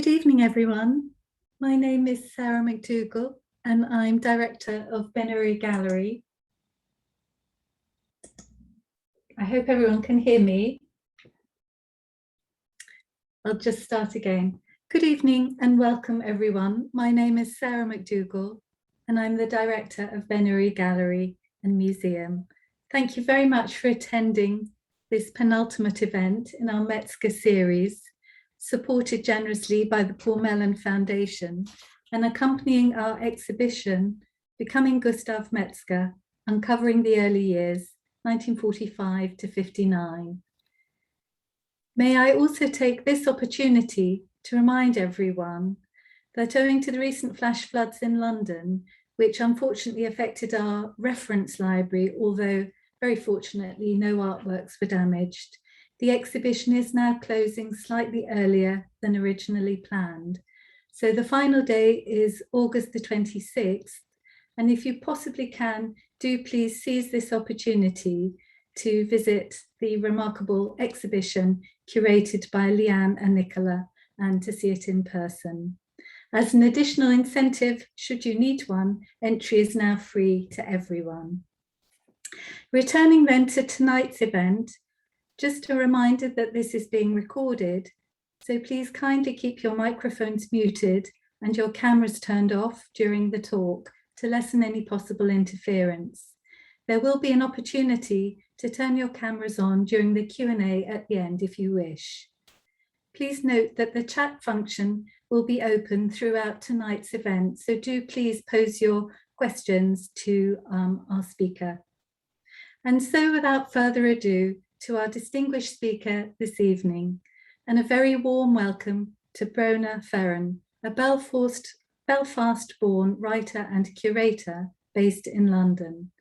Good evening, everyone. My name is Sarah McDougall, and I'm Director of Benery Gallery. I hope everyone can hear me. I'll just start again. Good evening and welcome, everyone. My name is Sarah McDougall, and I'm the Director of Benery Gallery and Museum. Thank you very much for attending this penultimate event in our Metzger series, supported generously by the Paul Mellon Foundation and accompanying our exhibition, Becoming Gustav Metzger, Uncovering the Early Years, 1945 to 59. May I also take this opportunity to remind everyone that owing to the recent flash floods in London, which unfortunately affected our reference library, although very fortunately no artworks were damaged, the exhibition is now closing slightly earlier than originally planned. So the final day is August the 26th. And if you possibly can, do please seize this opportunity to visit the remarkable exhibition curated by Leanne and Nicola and to see it in person. As an additional incentive, should you need one, entry is now free to everyone. Returning then to tonight's event, just a reminder that this is being recorded, so please kindly keep your microphones muted and your cameras turned off during the talk to lessen any possible interference. There will be an opportunity to turn your cameras on during the Q&A at the end if you wish. Please note that the chat function will be open throughout tonight's event, so do please pose your questions to our speaker. And so without further ado, to our distinguished speaker this evening, and a very warm welcome to Bronac Ferran, a Belfast-born writer and curator based in London.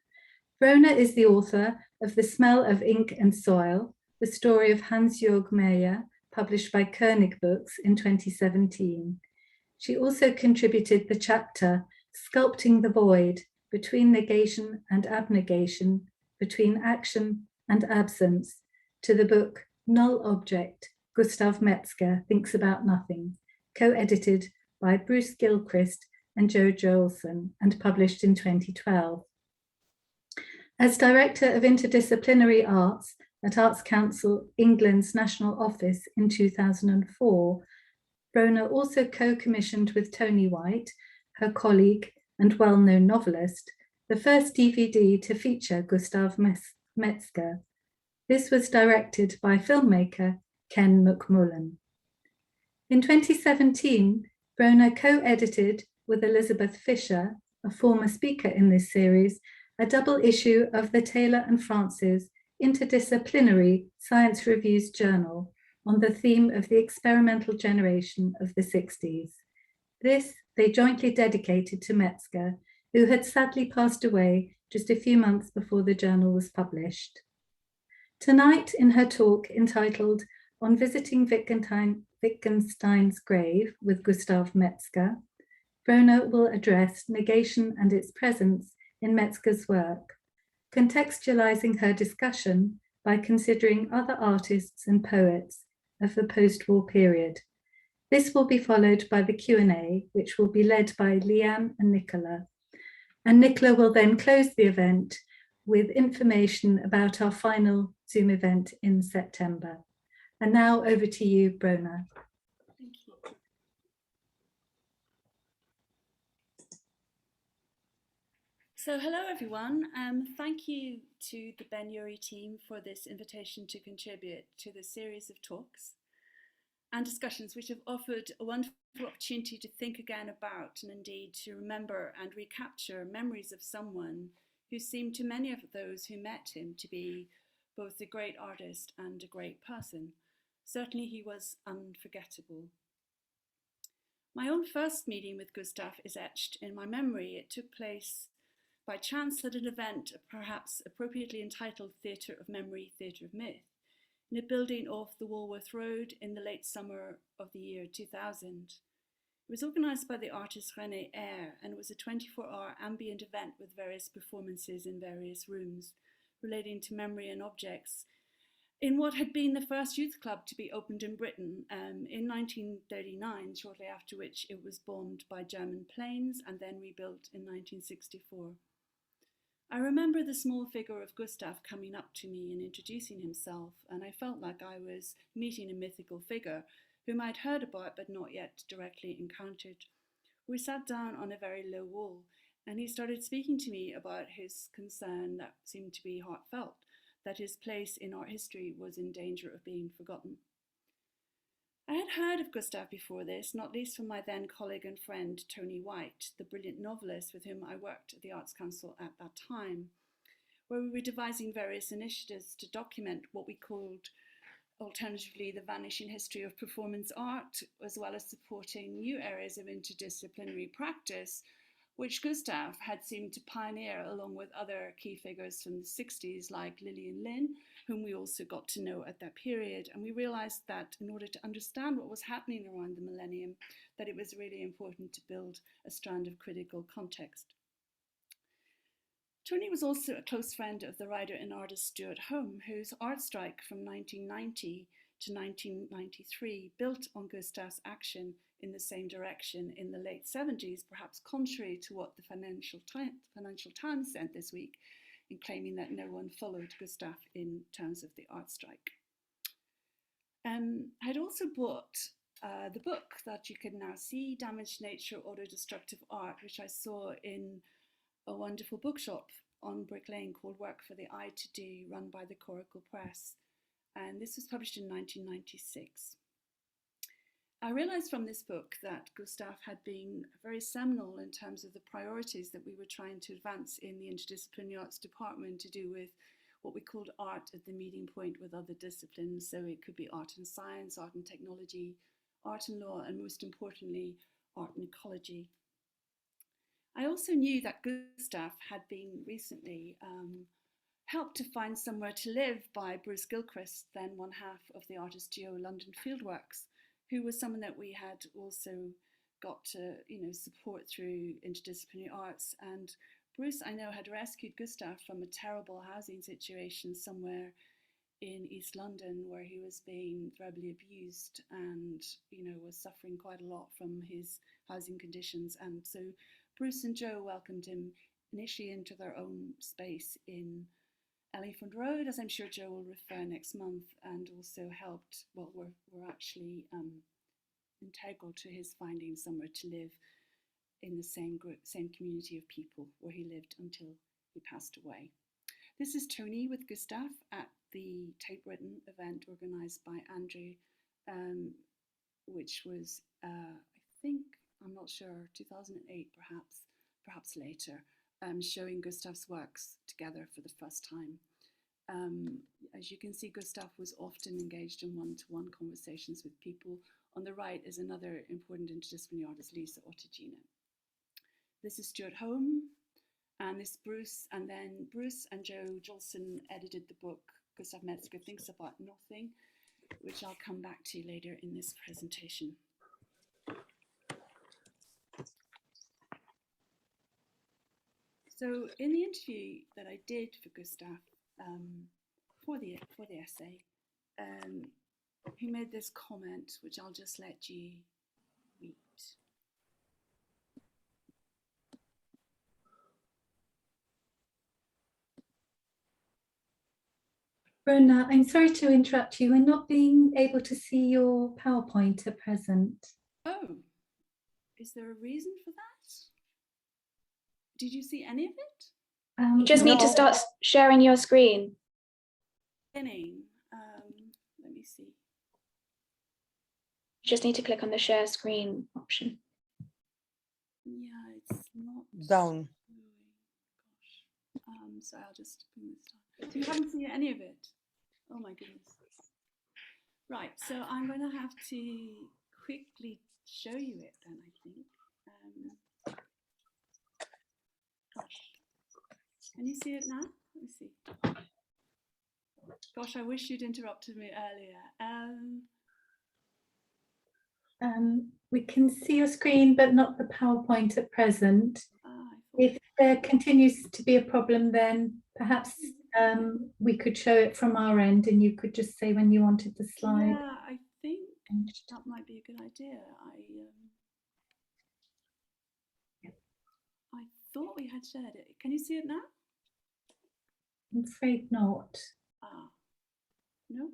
Bronac is the author of The Smell of Ink and Soil, the story of Hans-Jörg Meyer, published by Koenig Books in 2017. She also contributed the chapter Sculpting the Void, Between Negation and Abnegation, Between Action and Absence, to the book Null Object, Gustav Metzger Thinks About Nothing, co-edited by Bruce Gilchrist and Joe Joelson and published in 2012. As Director of Interdisciplinary Arts at Arts Council England's National Office in 2004, Bronac also co-commissioned with Tony White, her colleague and well-known novelist, the first DVD to feature Gustav Metzger. This was directed by filmmaker Ken McMullen. In 2017, Bronac co-edited with Elizabeth Fisher, a former speaker in this series, a double issue of the Taylor and Francis Interdisciplinary Science Reviews Journal on the theme of the experimental generation of the 60s. This they jointly dedicated to Metzger, who had sadly passed away just a few months before the journal was published. Tonight, in her talk entitled On Visiting Wittgenstein's Grave with Gustav Metzger, Bronac will address negation and its presence in Metzger's work, contextualizing her discussion by considering other artists and poets of the post-war period. This will be followed by the Q&A, which will be led by Leanne and Nicola. And Nicola will then close the event with information about our final Zoom event in September. And now over to you, Bronac. Thank you. So hello, everyone. Thank you to the Ben-Uri team for this invitation to contribute to this series of talks and discussions which have offered a wonderful opportunity to think again about and indeed to remember and recapture memories of someone who seemed to many of those who met him to be both a great artist and a great person. Certainly he was unforgettable. My own first meeting with Gustav is etched in my memory. It took place by chance at an event perhaps appropriately entitled Theatre of Memory, Theatre of Myth, in a building off the Walworth Road in the late summer of the year 2000. It was organised by the artist René Eyre, and it was a 24-hour ambient event with various performances in various rooms relating to memory and objects in what had been the first youth club to be opened in Britain in 1939, shortly after which it was bombed by German planes and then rebuilt in 1964. I remember the small figure of Gustav coming up to me and introducing himself, and I felt like I was meeting a mythical figure whom I'd heard about but not yet directly encountered. We sat down on a very low wall, and he started speaking to me about his concern that seemed to be heartfelt, that his place in art history was in danger of being forgotten. I had heard of Gustav before this, not least from my then colleague and friend Tony White, the brilliant novelist with whom I worked at the Arts Council at that time, where we were devising various initiatives to document what we called alternatively the vanishing history of performance art, as well as supporting new areas of interdisciplinary practice, which Gustav had seemed to pioneer along with other key figures from the 60s like Lillian Lynn, whom we also got to know at that period. And we realized that in order to understand what was happening around the millennium, that it was really important to build a strand of critical context. Tony was also a close friend of the writer and artist Stuart Home, whose art strike from 1990 to 1993 built on Gustav's action in the same direction in the late 70s, perhaps contrary to what the Financial Times said this week, in claiming that no one followed Gustav in terms of the art strike. I'd also bought the book that you can now see, Damaged Nature, Autodestructive Art, which I saw in a wonderful bookshop on Brick Lane called Work for the Eye to Do, run by the Coracle Press. And this was published in 1996. I realized from this book that Gustav had been very seminal in terms of the priorities that we were trying to advance in the Interdisciplinary Arts Department to do with what we called art at the meeting point with other disciplines. So it could be art and science, art and technology, art and law, and most importantly, art and ecology. I also knew that Gustav had been recently helped to find somewhere to live by Bruce Gilchrist, then one half of the artist duo London Fieldworks, who was someone that we had also got to support through interdisciplinary arts. And Bruce, I know, had rescued Gustav from a terrible housing situation somewhere in East London where he was being verbally abused and was suffering quite a lot from his housing conditions. And so Bruce and Joe welcomed him initially into their own space in Elephant Road, as I'm sure Joe will refer next month, and also helped, well, were actually integral to his finding somewhere to live in the same group, same community of people where he lived until he passed away. This is Tony with Gustav at the Tape Written event organised by Andrew, which was, I think, I'm not sure, 2008 perhaps later, showing Gustav's works together for the first time. As you can see, Gustav was often engaged in one-to-one conversations with people. On the right is another important interdisciplinary artist, Lisa Ottagina. This is Stuart Home, and this Bruce, and then Bruce and Joe Jolson edited the book Gustav Metzger Thinks About Nothing, which I'll come back to later in this presentation. So in the interview that I did for Gustav for the essay, he made this comment, which I'll just let you read. Brona, I'm sorry to interrupt you. We're not being able to see your PowerPoint at present. Oh, is there a reason for that? Did you see any of it? You just need to start sharing your screen. Let me see. You just need to click on the share screen option. Yeah, it's not down. Gosh. So I'll just bring this down. So you haven't seen any of it? Oh my goodness. Right, so I'm going to have to quickly show you it then, I think. Gosh. Can you see it now? Let me see. Gosh, I wish you'd interrupted me earlier. We can see your screen, but not the PowerPoint at present. If there continues to be a problem, then perhaps we could show it from our end and you could just say when you wanted the slide. Yeah, I think that might be a good idea. I thought we had shared it. Can you see it now? I'm afraid not. Ah, no.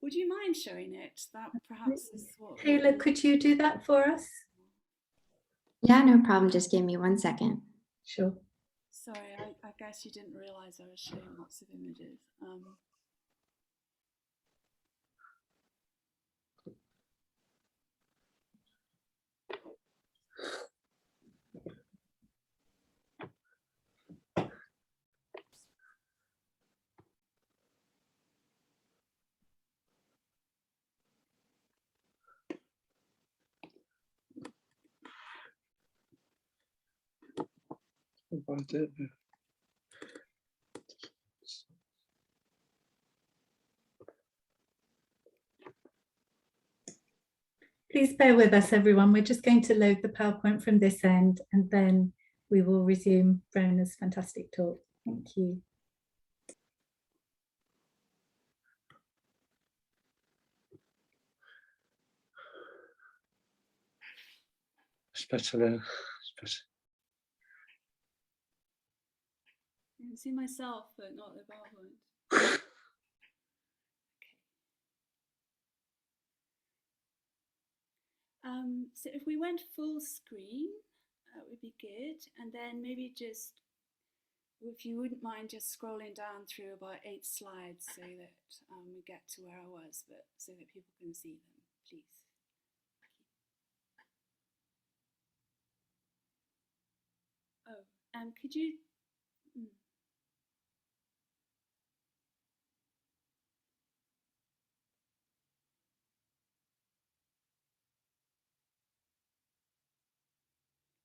Would you mind showing it? That perhaps is what. Taylor, could you do that for us? Yeah, no problem. Just give me 1 second. Sure. Sorry, I guess you didn't realize I was showing lots of images. About it. Please bear with us, everyone. We're just going to load the PowerPoint from this end and then we will resume Brona's fantastic talk. Thank you. Especially. I can see myself, but not the PowerPoint. So if we went full screen, that would be good. And then maybe just, if you wouldn't mind just scrolling down through about 8 slides so that we get to where I was, but so that people can see them, please. Oh, could you?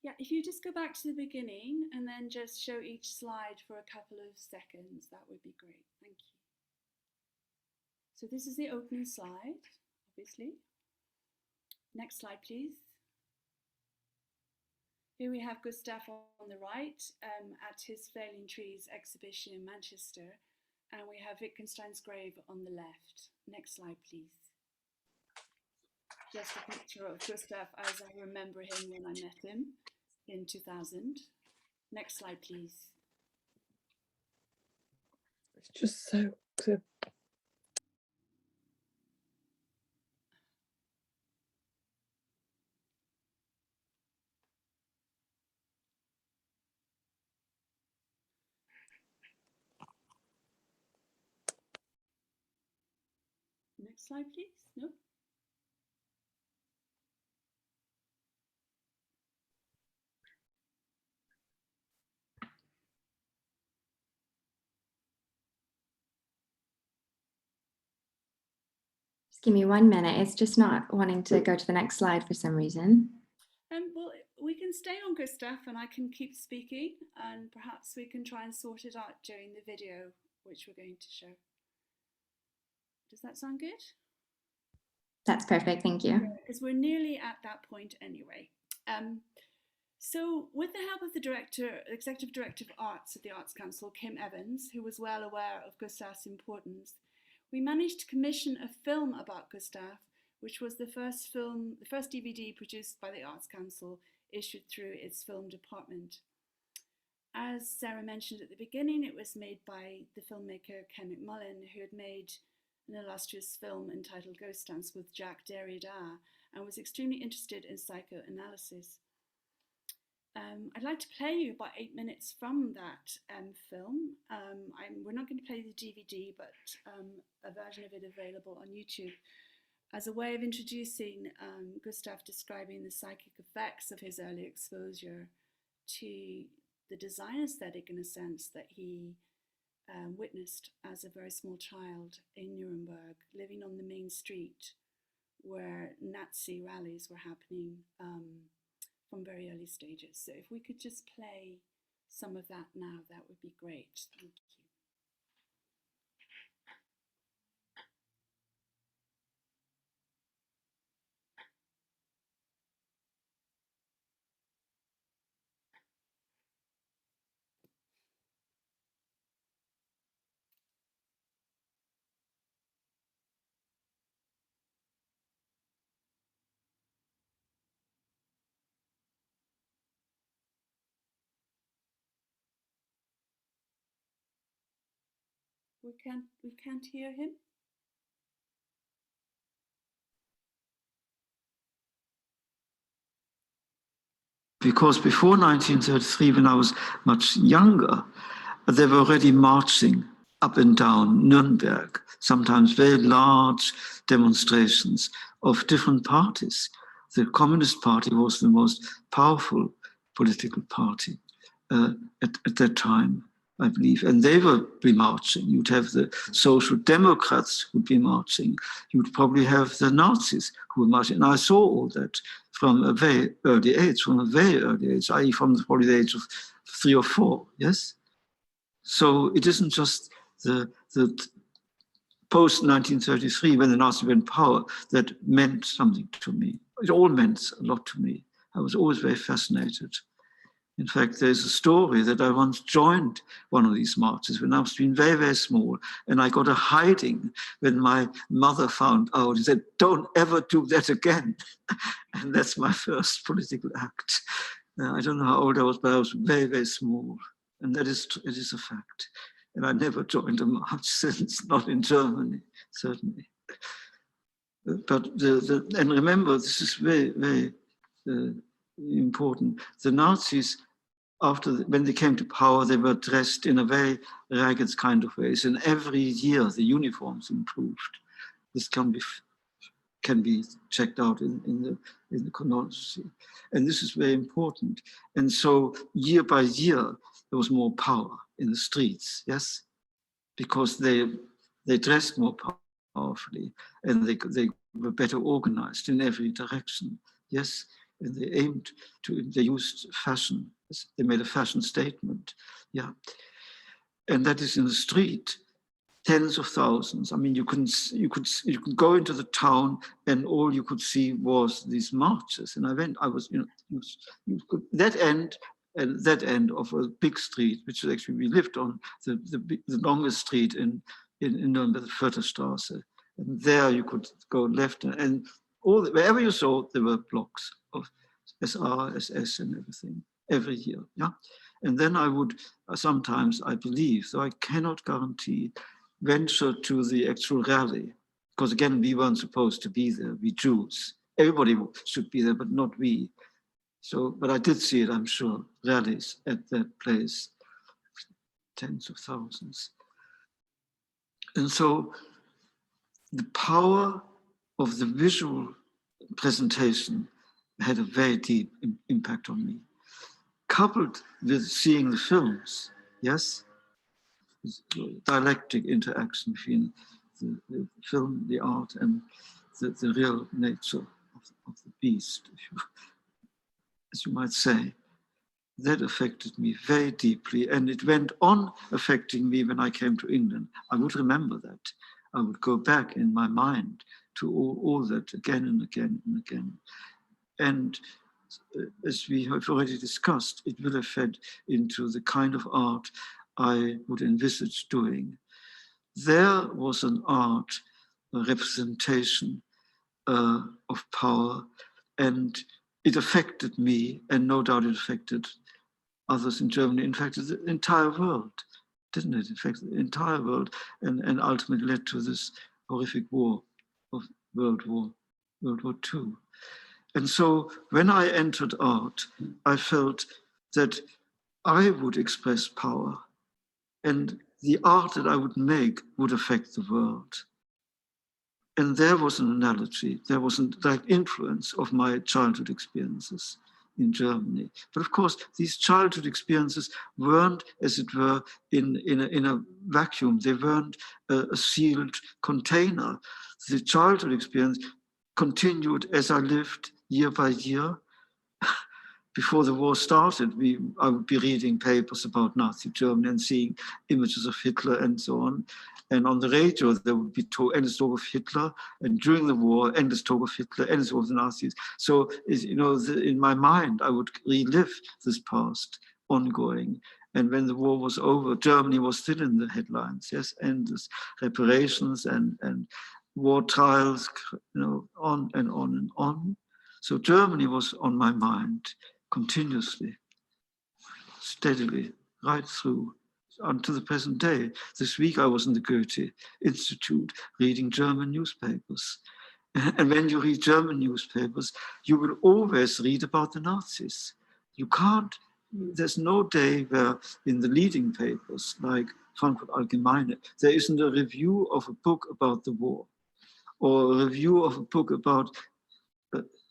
Yeah, if you just go back to the beginning and then just show each slide for a couple of seconds, that would be great. Thank you. So this is the opening slide, obviously. Next slide, please. Here we have Gustav on the right at his Failing Trees exhibition in Manchester, and we have Wittgenstein's grave on the left. Next slide, please. Just a picture of Gustav as I remember him when I met him in 2000. Next slide, please. It's just so clear. Next slide, please. No? Just give me 1 minute. It's just not wanting to go to the next slide for some reason. Well, we can stay on Gustav and I can keep speaking, and perhaps we can try and sort it out during the video, which we're going to show. Does that sound good? That's perfect. Thank you. Because we're nearly at that point anyway. So with the help of the Executive Director of Arts at the Arts Council, Kim Evans, who was well aware of Gustav's importance, we managed to commission a film about Gustav, which was the first DVD produced by the Arts Council, issued through its film department. As Sarah mentioned at the beginning, it was made by the filmmaker Ken McMullen, who had made an illustrious film entitled Ghost Dance with Jacques Derrida and was extremely interested in psychoanalysis. I'd like to play you about 8 minutes from that film. We're not going to play the DVD, but a version of it available on YouTube as a way of introducing Gustav describing the psychic effects of his early exposure to the design aesthetic, in a sense, that he witnessed as a very small child in Nuremberg, living on the main street where Nazi rallies were happening from very early stages. So if we could just play some of that now, that would be great. Thank you. We can't hear him. Because before 1933, when I was much younger, they were already marching up and down Nuremberg, sometimes very large demonstrations of different parties. The Communist Party was the most powerful political party at that time, I believe. And they would be marching. You'd have the Social Democrats who would be marching. You'd probably have the Nazis who were marching. And I saw all that from a very early age, i.e. from probably the age of 3 or 4, yes? So it isn't just the post-1933, when the Nazis were in power, that meant something to me. It all meant a lot to me. I was always very fascinated. In fact, there's a story that I once joined one of these marches when I was being very, very small, and I got a hiding when my mother found out. She said, "Don't ever do that again." And that's my first political act. I don't know how old I was, but I was very, very small. And it is a fact. And I never joined a march since, not in Germany, certainly. But and remember, this is very, very important. The Nazis, when they came to power, they were dressed in a very ragged kind of ways. And every year, the uniforms improved. This can be checked out in the chronology. And this is very important. And so year by year, there was more power in the streets, yes? Because they dressed more powerfully and they were better organized in every direction, yes? And they used fashion. They made a fashion statement, yeah. And that is in the street. Tens of thousands. I mean, you could go into the town, and all you could see was these marches. And that end of a big street, which actually we lived on, the longest street in Nuremberg, the Förderstraße. And there you could go left, and wherever you saw, there were blocks of SR, SS, and everything every year. Yeah, and then I would sometimes, I believe, though I cannot guarantee, venture to the actual rally, because again, we weren't supposed to be there, we Jews. Everybody should be there, but not we. So, but I did see it, I'm sure, rallies at that place, tens of thousands. And so the power of the visual presentation had a very deep impact on me, coupled with seeing the films, yes? Dialectic interaction between the film, the art, and the real nature of the beast, as you might say. That affected me very deeply, and it went on affecting me when I came to England. I would remember that. I would go back in my mind to all that again and again and again. And as we have already discussed, it will have fed into the kind of art I would envisage doing. There was an art, a representation of power, and it affected me, and no doubt it affected others in Germany. In fact, the entire world, didn't it? In fact, the entire world, and ultimately led to this horrific war of World War II. And so when I entered art, I felt that I would express power, and the art that I would make would affect the world. And there was an analogy, there was a direct influence of my childhood experiences in Germany. But of course, these childhood experiences weren't, as it were, in a vacuum. They weren't a sealed container. The childhood experience continued as I lived year by year. Before the war started, I would be reading papers about Nazi Germany and seeing images of Hitler and so on. And on the radio, there would be endless talk of Hitler. And during the war, endless talk of Hitler, endless talk of the Nazis. So, in my mind, I would relive this past ongoing. And when the war was over, Germany was still in the headlines, yes, endless reparations and war trials, on and on and on. So Germany was on my mind continuously, steadily, right through. unto the present day. This week I was in the Goethe Institute reading German newspapers. And when you read German newspapers, you will always read about the Nazis. You can't, there's no day where in the leading papers, like Frankfurt Allgemeine, there isn't a review of a book about the war, or a review of a book about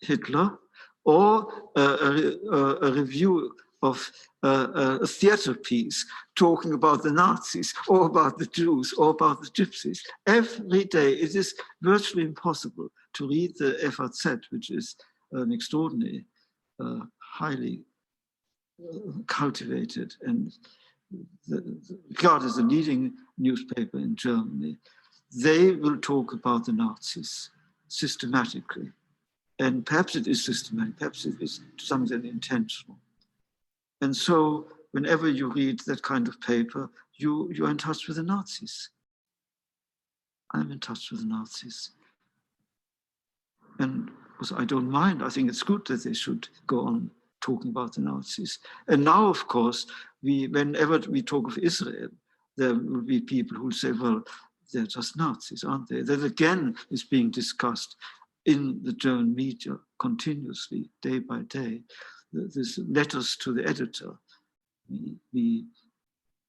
Hitler, or a review of a theater piece talking about the Nazis, or about the Jews, or about the Gypsies. Every day it is virtually impossible to read the FAZ, which is an extraordinary, highly cultivated and regarded as a leading newspaper in Germany. They will talk about the Nazis systematically. And perhaps it is systematic, perhaps it is to some extent intentional. And so whenever you read that kind of paper, you're in touch with the Nazis. I'm in touch with the Nazis. And I don't mind. I think it's good that they should go on talking about the Nazis. And now, of course, whenever we talk of Israel, there will be people who say, well, they're just Nazis, aren't they? That again is being discussed in the German media continuously, day by day. There's letters to the editor,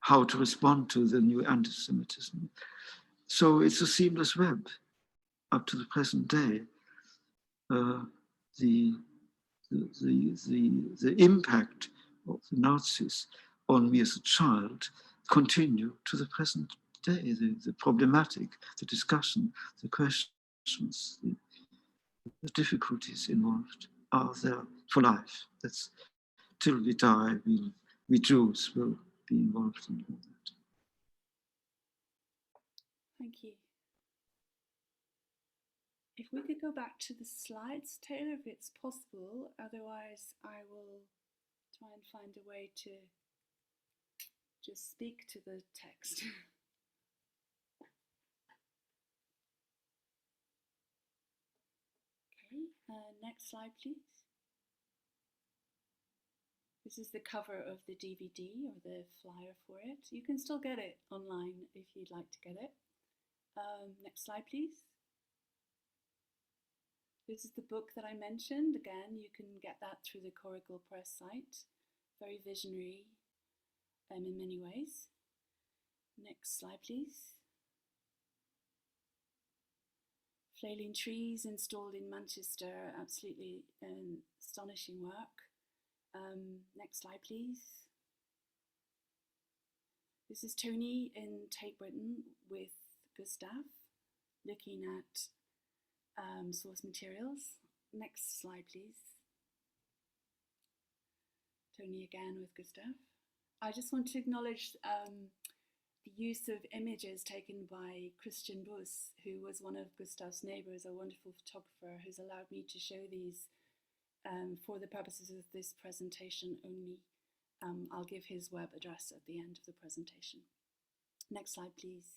how to respond to the new anti-Semitism. So it's a seamless web up to the present day. The impact of the Nazis on me as a child continue to the present day. The problematic, the discussion, the questions, the difficulties involved are there for life. That's till we die, we Jews will be involved in all that. Thank you. If we could go back to the slides, Taylor, if it's possible, otherwise I will try and find a way to just speak to the text. Okay, next slide, please. This is the cover of the DVD or the flyer for it. You can still get it online if you'd like to get it. Next slide, please. This is the book that I mentioned. Again, you can get that through the Coracle Press site. Very visionary in many ways. Next slide, please. Flailing trees installed in Manchester, absolutely astonishing work. Next slide, please. This is Tony in Tate Britain with Gustav, looking at source materials. Next slide, please. Tony again with Gustav. I just want to acknowledge the use of images taken by Christian Bus, who was one of Gustav's neighbours, a wonderful photographer who's allowed me to show these for the purposes of this presentation only. I'll give his web address at the end of the presentation. Next slide, please.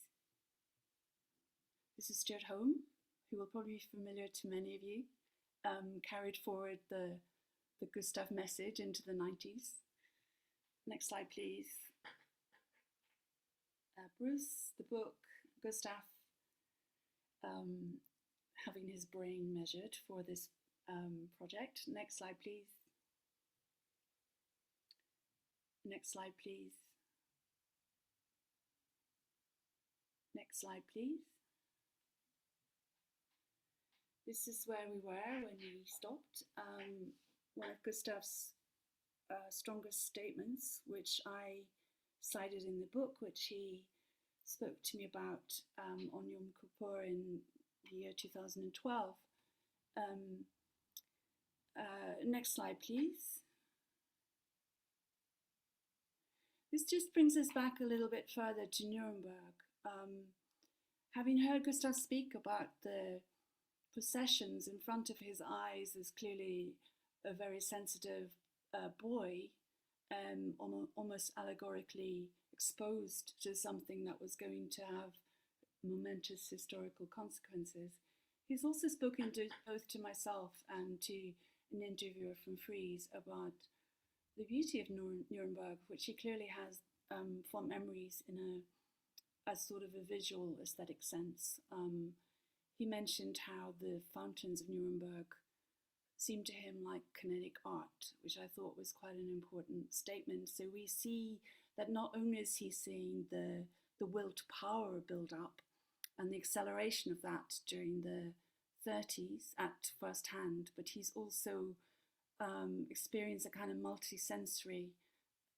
This is Stuart Home, who will probably be familiar to many of you, carried forward the Gustav message into the 90s. Next slide, please. Bruce, the book, Gustav having his brain measured for this project. Next slide, please. Next slide, please. Next slide, please. This is where we were when we stopped. One of Gustav's strongest statements, which I cited in the book, which he spoke to me about on Yom Kippur in the year 2012. Next slide, please. This just brings us back a little bit further to Nuremberg. Having heard Gustav speak about the processions in front of his eyes as clearly a very sensitive boy, almost allegorically exposed to something that was going to have momentous historical consequences. He's also spoken both to myself and to an interviewer from Fries about the beauty of Nuremberg, which he clearly has form memories in a sort of a visual aesthetic sense. He mentioned how the fountains of Nuremberg seemed to him like kinetic art, which I thought was quite an important statement. So we see that not only is he seeing the will to power build up and the acceleration of that during the 30s at first hand, but he's also experienced a kind of multi-sensory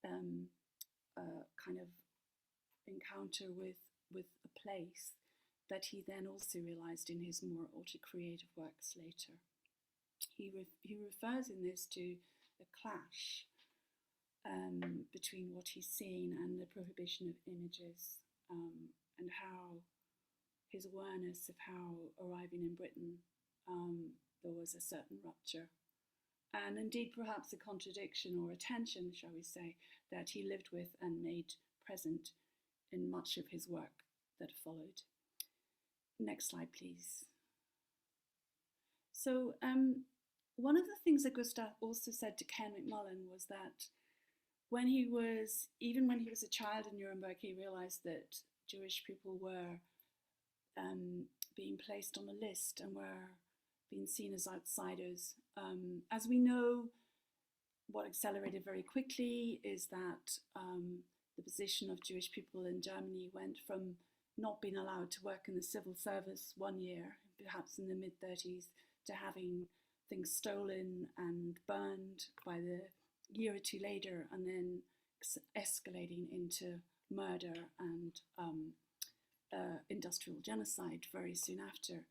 kind of encounter with a place that he then also realized in his more ultra-creative works later. He refers in this to a clash between what he's seen and the prohibition of images, and how his awareness of how arriving in Britain there was a certain rupture, and indeed perhaps a contradiction or a tension, shall we say, that he lived with and made present in much of his work that followed. Next slide, please. So one of the things that Gustav also said to Ken McMullen was that even when he was a child in Nuremberg, he realized that Jewish people were being placed on a list and were being seen as outsiders. As we know, what accelerated very quickly is that the position of Jewish people in Germany went from not being allowed to work in the civil service 1 year, perhaps in the mid-30s, to having things stolen and burned by the year or two later, and then escalating into murder and industrial genocide very soon after.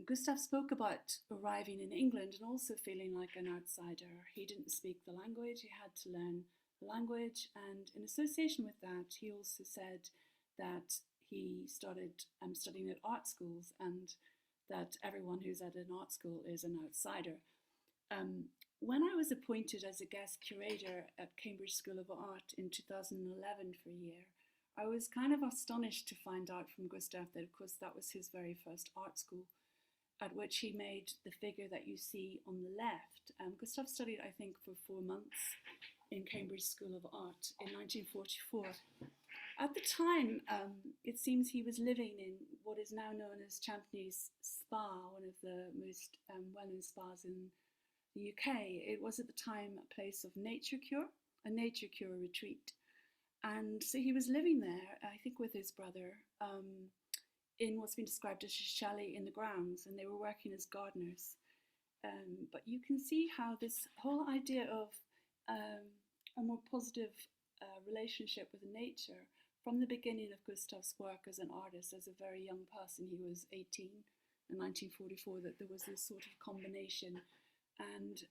Gustav spoke about arriving in England and also feeling like an outsider. He didn't speak the language, he had to learn the language, and in association with that, he also said that he started studying at art schools, and that everyone who's at an art school is an outsider. When I was appointed as a guest curator at Cambridge School of Art in 2011 for a year, I was kind of astonished to find out from Gustav that, of course, that was his very first art school, at which he made the figure that you see on the left. Gustav studied, I think, for 4 months in Cambridge School of Art in 1944. At the time, it seems he was living in what is now known as Champneys Spa, one of the most well-known spas in the UK. It was at the time a place of nature cure, a nature cure retreat. And so he was living there, I think with his brother, in what's been described as a chalet in the grounds, and they were working as gardeners. But you can see how this whole idea of a more positive relationship with nature, from the beginning of Gustav's work as an artist, as a very young person, he was 18 in 1944, that there was this sort of combination. And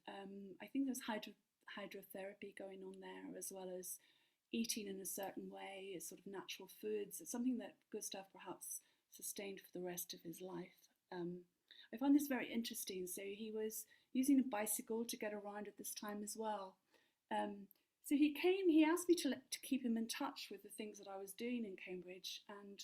I think there's hydrotherapy going on there, as well as eating in a certain way, sort of natural foods. It's something that Gustav perhaps sustained for the rest of his life. I find this very interesting. So he was using a bicycle to get around at this time as well. So he asked me to keep him in touch with the things that I was doing in Cambridge. And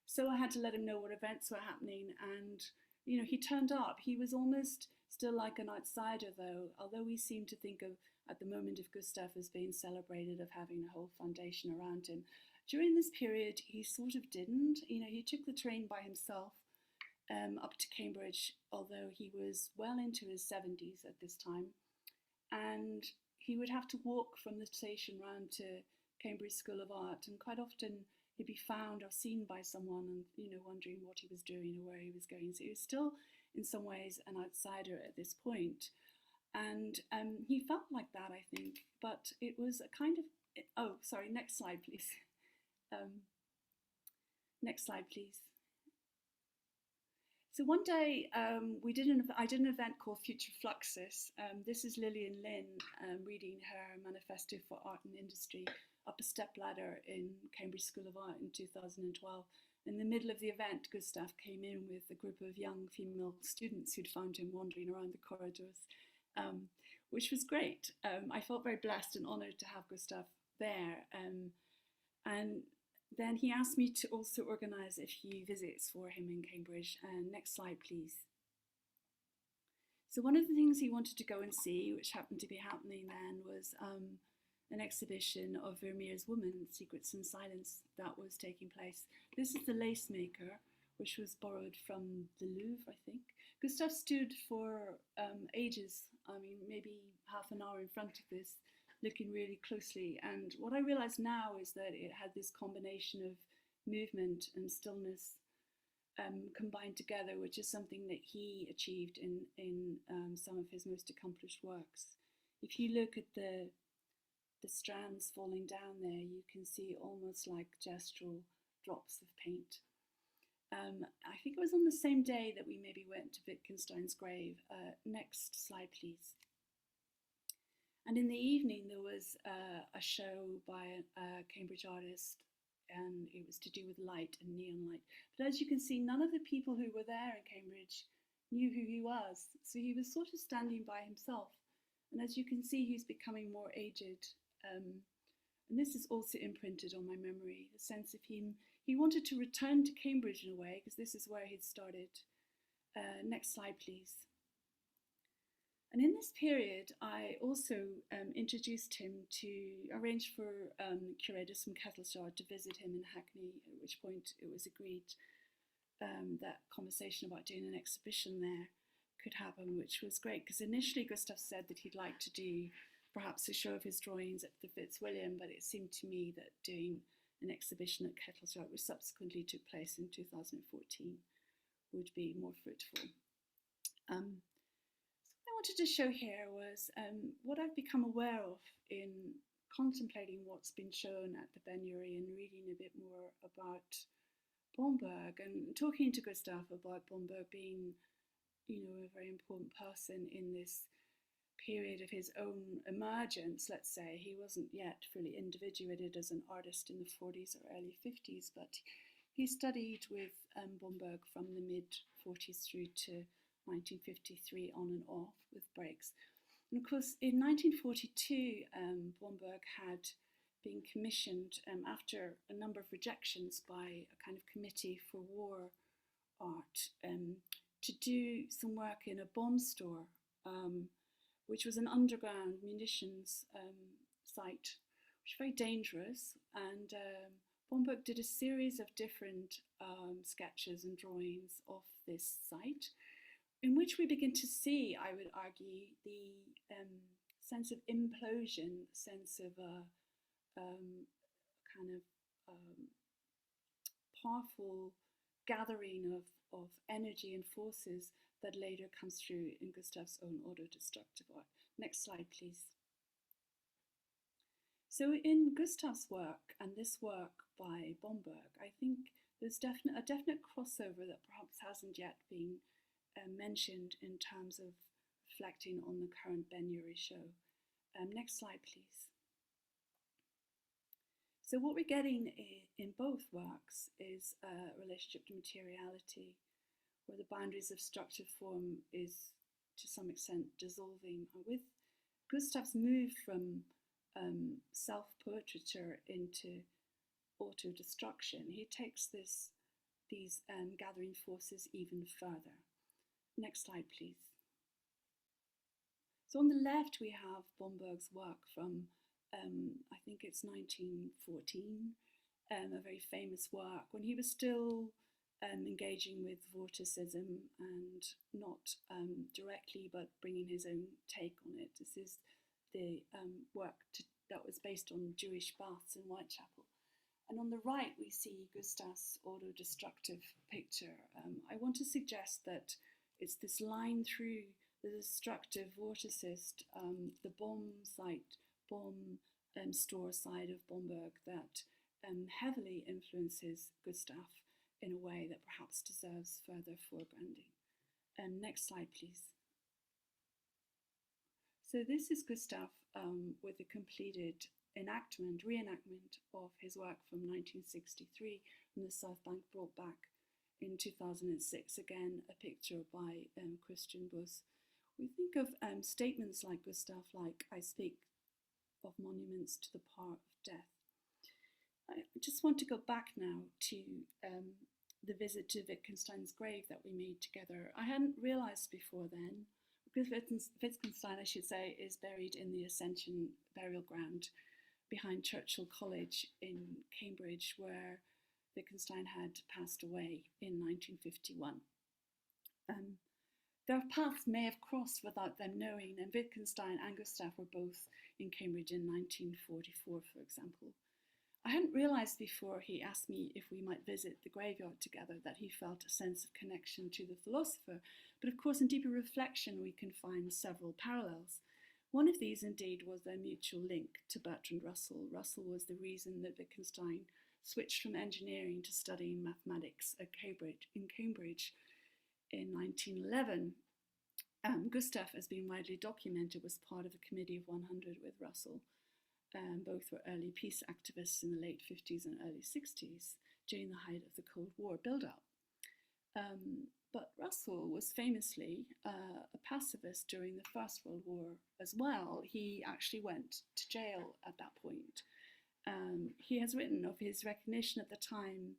so I had to let him know what events were happening. And, you know, he turned up. He was almost still like an outsider, though, although we seem to think of, at the moment, of Gustav as being celebrated, of having a whole foundation around him. During this period, he sort of didn't. You know, he took the train by himself up to Cambridge, although he was well into his 70s at this time. And he would have to walk from the station round to Cambridge School of Art, and quite often he'd be found or seen by someone and, you know, wondering what he was doing or where he was going. So he was still, in some ways, an outsider at this point. And he felt like that, I think, but it was a kind of, oh, sorry, next slide, please. Next slide, please. So one day I did an event called Future Fluxus. This is Lillian Lynn reading her Manifesto for Art and Industry up a stepladder in Cambridge School of Art in 2012. In the middle of the event, Gustav came in with a group of young female students who'd found him wandering around the corridors, which was great. I felt very blessed and honoured to have Gustav there. And then he asked me to also organise a few visits for him in Cambridge. Next slide, please. So one of the things he wanted to go and see, which happened to be happening then, was an exhibition of Vermeer's Woman, Secrets and Silence, that was taking place. This is the lace maker, which was borrowed from the Louvre, I think. Gustav stood for ages, I mean, maybe half an hour in front of this, looking really closely. And what I realize now is that it had this combination of movement and stillness combined together, which is something that he achieved in some of his most accomplished works. If you look at the strands falling down there, you can see almost like gestural drops of paint. I think it was on the same day that we maybe went to Wittgenstein's grave. Next slide, please. And in the evening, there was a show by a Cambridge artist, and it was to do with light and neon light. But as you can see, none of the people who were there in Cambridge knew who he was. So he was sort of standing by himself. And as you can see, he's becoming more aged. And this is also imprinted on my memory, the sense of him. He wanted to return to Cambridge in a way, because this is where he'd started. Next slide, please. And in this period, I also introduced him to, arranged for curators from Kettleshard to visit him in Hackney, at which point it was agreed that conversation about doing an exhibition there could happen, which was great, because initially Gustav said that he'd like to do perhaps a show of his drawings at the Fitzwilliam, but it seemed to me that doing an exhibition at Kettleshard, which subsequently took place in 2014, would be more fruitful. So what I wanted to show here was what I've become aware of in contemplating what's been shown at the Ben-Uri and reading a bit more about Bomberg and talking to Gustav about Bomberg being, you know, a very important person in this period of his own emergence, let's say. He wasn't yet fully individuated as an artist in the 40s or early 50s, but he studied with Bomberg from the mid-40s through to 1953 on and off with breaks. And of course, in 1942, Bomberg had been commissioned after a number of rejections by a kind of committee for war art to do some work in a bomb store, which was an underground munitions site, which was very dangerous. And Bomberg did a series of different sketches and drawings of this site, in which we begin to see, I would argue, the sense of implosion, sense of a kind of powerful gathering of energy and forces that later comes through in Gustav's own auto-destructive art. Next slide, please. So in Gustav's work and this work by Bomberg, I think there's a definite crossover that perhaps hasn't yet been mentioned in terms of reflecting on the current Ben-Uri show. Next slide, please. So what we're getting in both works is a relationship to materiality, where the boundaries of structured form is to some extent dissolving. And with Gustav's move from self-portraiture into auto-destruction, he takes these gathering forces even further. Next slide, please. So on the left, we have Bomberg's work from, I think it's 1914, a very famous work, when he was still engaging with vorticism and not directly, but bringing his own take on it. This is the work that was based on Jewish baths in Whitechapel. And on the right, we see Gustav's auto-destructive picture. I want to suggest that it's this line through the destructive vorticist, the bomb site, bomb store side of Bomberg that heavily influences Gustav in a way that perhaps deserves further foregrounding. Next slide, please. So this is Gustav with a completed reenactment of his work from 1963 from the South Bank, brought back in 2006. Again, a picture by Christian Bus. We think of statements like Gustav, like, I speak of monuments to the power of death. I just want to go back now to the visit to Wittgenstein's grave that we made together. I hadn't realized before then, because Wittgenstein, I should say, is buried in the Ascension burial ground, behind Churchill College in Cambridge, where Wittgenstein had passed away in 1951. Their paths may have crossed without them knowing, and Wittgenstein and Gustav were both in Cambridge in 1944, for example. I hadn't realised before he asked me if we might visit the graveyard together that he felt a sense of connection to the philosopher, but of course in deeper reflection we can find several parallels. One of these indeed was their mutual link to Bertrand Russell. Russell was the reason that Wittgenstein switched from engineering to studying mathematics at Cambridge in 1911. Gustav, as being widely documented, was part of a committee of 100 with Russell. Both were early peace activists in the late 50s and early 60s during the height of the Cold War build-up. But Russell was famously a pacifist during the First World War as well. He actually went to jail at that point. He has written of his recognition at the time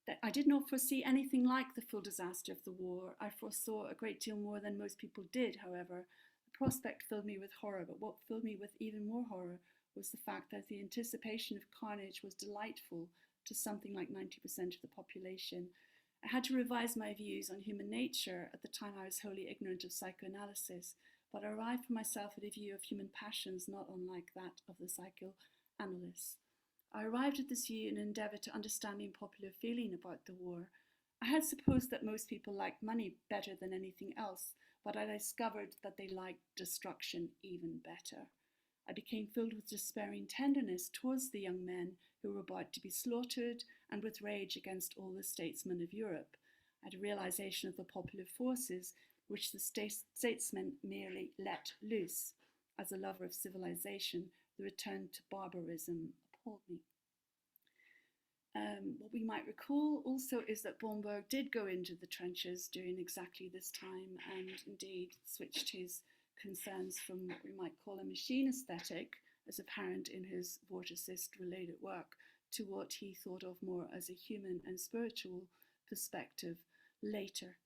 that I did not foresee anything like the full disaster of the war. I foresaw a great deal more than most people did, however. The prospect filled me with horror, but what filled me with even more horror was the fact that the anticipation of carnage was delightful to something like 90% of the population. I had to revise my views on human nature. At the time I was wholly ignorant of psychoanalysis, but I arrived for myself at a view of human passions not unlike that of the psychoanalysts. I arrived at this view in an endeavour to understanding popular feeling about the war. I had supposed that most people liked money better than anything else, but I discovered that they liked destruction even better. I became filled with despairing tenderness towards the young men who were about to be slaughtered, and with rage against all the statesmen of Europe. I had a realization of the popular forces which the statesmen merely let loose. As a lover of civilization, the return to barbarism appalled me. What we might recall also is that Bomberg did go into the trenches during exactly this time, and indeed switched his concerns from what we might call a machine aesthetic, as apparent in his vorticist-related work, to what he thought of more as a human and spiritual perspective later.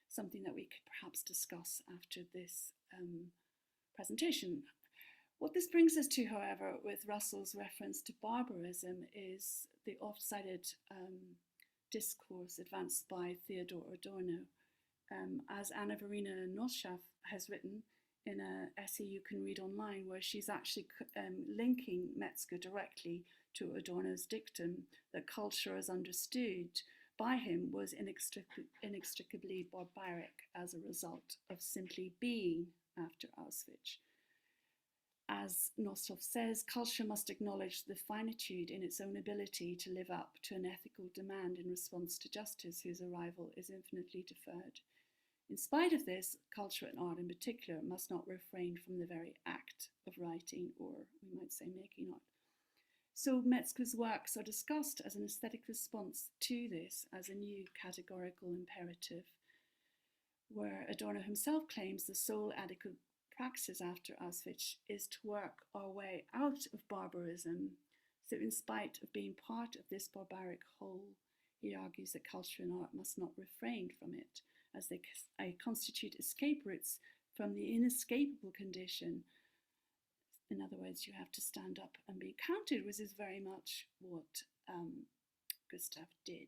Something that we could perhaps discuss after this presentation. What this brings us to, however, with Russell's reference to barbarism is the oft-cited discourse advanced by Theodor Adorno. As Anna Verena Noschaff has written in an essay you can read online, where she's actually linking Metzger directly to Adorno's dictum that culture as understood by him was inextricably barbaric as a result of simply being after Auschwitz. As Noschaff says, culture must acknowledge the finitude in its own ability to live up to an ethical demand in response to justice whose arrival is infinitely deferred. In spite of this, culture and art in particular must not refrain from the very act of writing, or we might say making art. So Metzger's works are discussed as an aesthetic response to this, as a new categorical imperative, where Adorno himself claims the sole adequate praxis after Auschwitz is to work our way out of barbarism. So in spite of being part of this barbaric whole, he argues that culture and art must not refrain from it, as they constitute escape routes from the inescapable condition. In other words, you have to stand up and be counted, which is very much what Gustav did.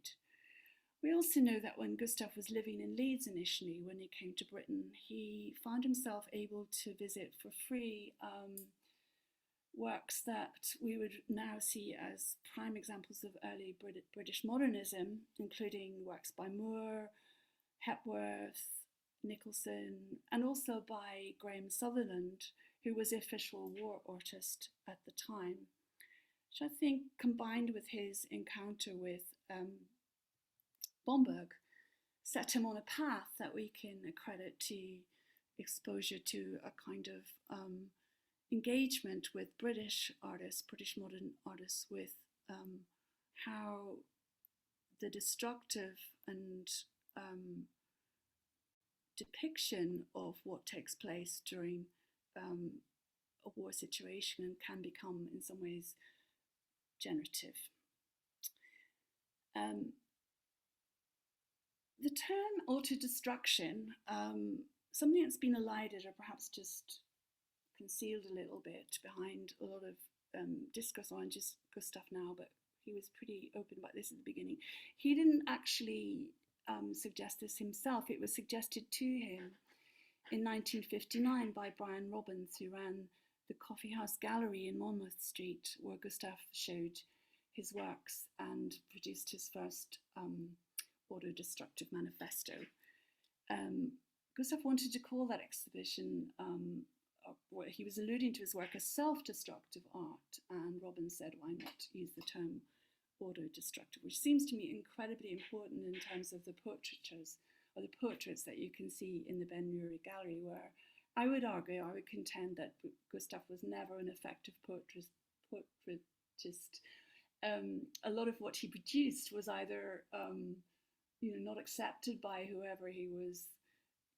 We also know that when Gustav was living in Leeds initially, when he came to Britain, he found himself able to visit for free works that we would now see as prime examples of early British modernism, including works by Moore, Hepworth, Nicholson, and also by Graham Sutherland, who was the official war artist at the time, which I think, combined with his encounter with Bomberg, set him on a path that we can accredit to exposure to a kind of engagement with British artists, British modern artists, with how the destructive and depiction of what takes place during a war situation can become, in some ways, generative. The term auto-destruction, something that's been elided or perhaps just concealed a little bit behind a lot of discourse on just Gustav now, but he was pretty open about this at the beginning. He didn't actually suggest this himself. It was suggested to him in 1959 by Brian Robbins, who ran the Coffee House Gallery in Monmouth Street, where Gustav showed his works and produced his first auto-destructive manifesto. Gustav wanted to call that exhibition, what he was alluding to his work as self-destructive art, and Robbins said, why not use the term auto-destructive, which seems to me incredibly important in terms of the portraitures or the portraits that you can see in the Ben Muri Gallery, where I would argue, I would contend that Gustav was never an effective portraitist. A lot of what he produced was either not accepted by whoever he was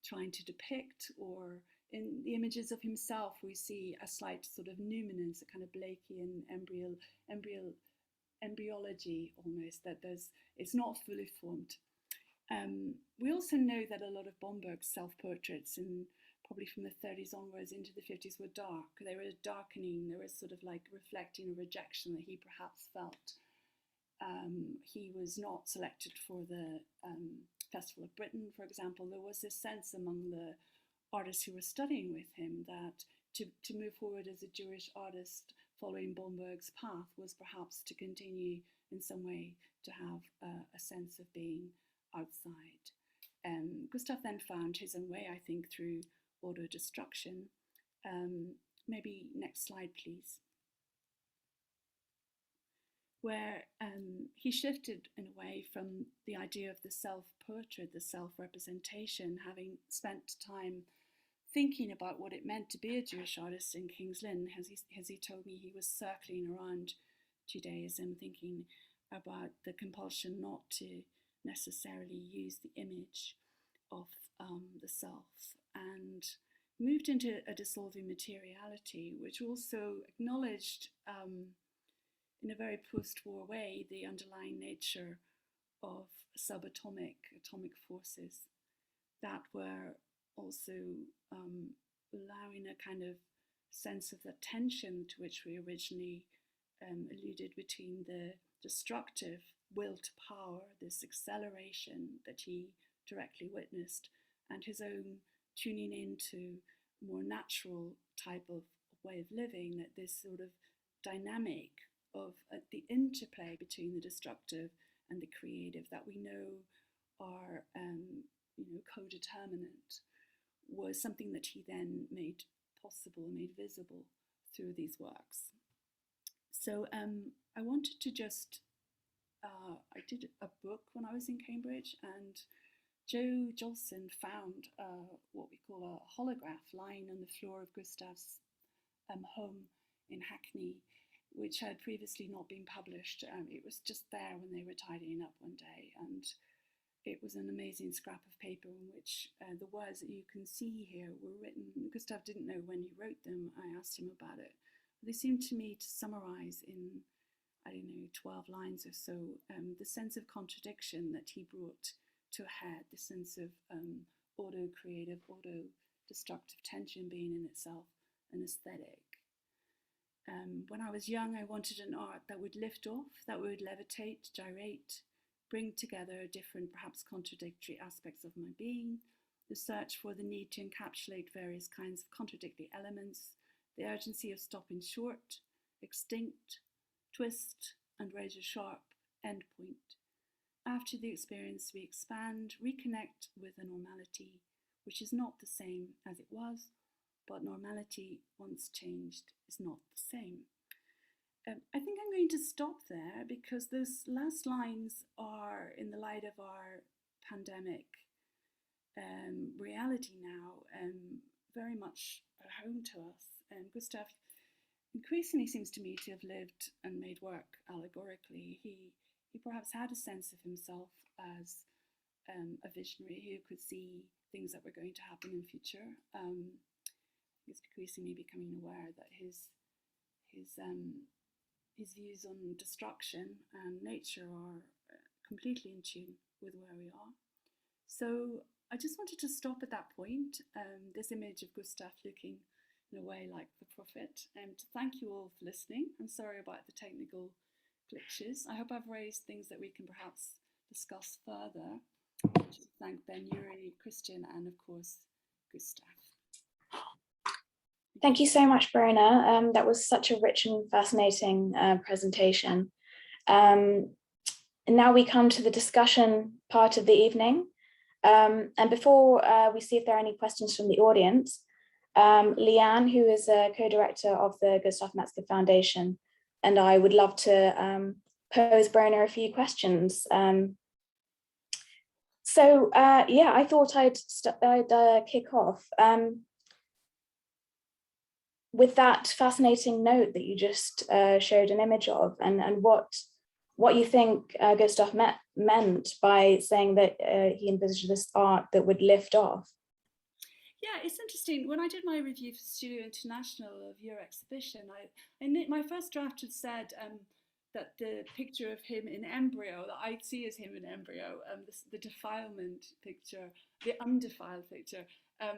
trying to depict, or in the images of himself we see a slight sort of numinance, a kind of Blakean embryology almost, that it's not fully formed. We also know that a lot of Bomberg's self-portraits, probably from the 30s onwards into the 50s, were dark. They were darkening, they were sort of like reflecting a rejection that he perhaps felt. He was not selected for the Festival of Britain, for example. There was this sense among the artists who were studying with him that to move forward as a Jewish artist following Bomberg's path was perhaps to continue in some way to have a sense of being outside. Gustav then found his own way, I think, through auto-destruction. Maybe next slide, please. Where he shifted in a way from the idea of the self-portrait, the self-representation, having spent time thinking about what it meant to be a Jewish artist in King's Lynn. As he told me, he was circling around Judaism, thinking about the compulsion not to necessarily use the image of the self, and moved into a dissolving materiality, which also acknowledged in a very post-war way the underlying nature of subatomic forces that were also allowing a kind of sense of the tension to which we originally alluded between the destructive will to power, this acceleration that he directly witnessed, and his own tuning into more natural type of way of living, that this sort of dynamic of the interplay between the destructive and the creative that we know are co-determinant, was something that he then made possible, made visible through these works. So I wanted to just, I did a book when I was in Cambridge, and Joe Jolson found what we call a holograph lying on the floor of Gustav's home in Hackney, which had previously not been published. It was just there when they were tidying up one day, and it was an amazing scrap of paper in which the words that you can see here were written. Gustav didn't know when he wrote them. I asked him about it. They seemed to me to summarize in, 12 lines or so, the sense of contradiction that he brought to a head, the sense of auto-creative, auto-destructive tension being in itself an aesthetic. When I was young, I wanted an art that would lift off, that would levitate, gyrate, bring together different, perhaps contradictory aspects of my being, the search for the need to encapsulate various kinds of contradictory elements, the urgency of stopping short, extinct, twist, and razor-sharp endpoint. After the experience, we expand, reconnect with a normality, which is not the same as it was, but normality, once changed, is not the same. I think I'm going to stop there because those last lines are, in the light of our pandemic reality now, very much at home to us. Gustav increasingly seems to me to have lived and made work allegorically. He perhaps had a sense of himself as a visionary who could see things that were going to happen in the future. He's increasingly becoming aware that his views on destruction and nature are completely in tune with where we are. So I just wanted to stop at that point. This image of Gustav looking in a way like the prophet. And to thank you all for listening. I'm sorry about the technical glitches. I hope I've raised things that we can perhaps discuss further. To thank Ben, Yuri, Christian, and of course, Gustav. Thank you so much, Brona. That was such a rich and fascinating presentation. And now we come to the discussion part of the evening. And before we see if there are any questions from the audience, Leanne, who is a co-director of the Gustav Metzger Foundation, and I would love to pose Brona a few questions. Yeah, I thought I'd kick off with that fascinating note that you just showed an image of, and what you think Gustav meant by saying that he envisaged this art that would lift off. Yeah, it's interesting. When I did my review for Studio International of your exhibition, my first draft had said that the picture of him in embryo, that I see as him in embryo, the defilement picture, the undefiled picture,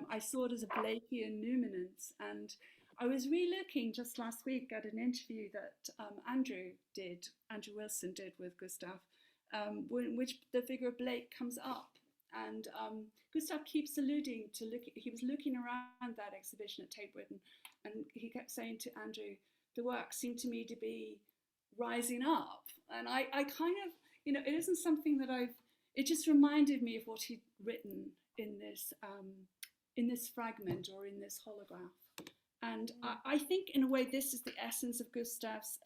I saw it as a Blakean numinance. And I was re-looking just last week at an interview that Andrew Wilson did with Gustav, in which the figure of Blake comes up. And Gustav keeps alluding to he was looking around that exhibition at Tate Britain, and he kept saying to Andrew, the work seemed to me to be rising up. And I kind of, it isn't something that it just reminded me of what he'd written in this fragment or in this holograph. And I think in a way this is the essence of Gustav's,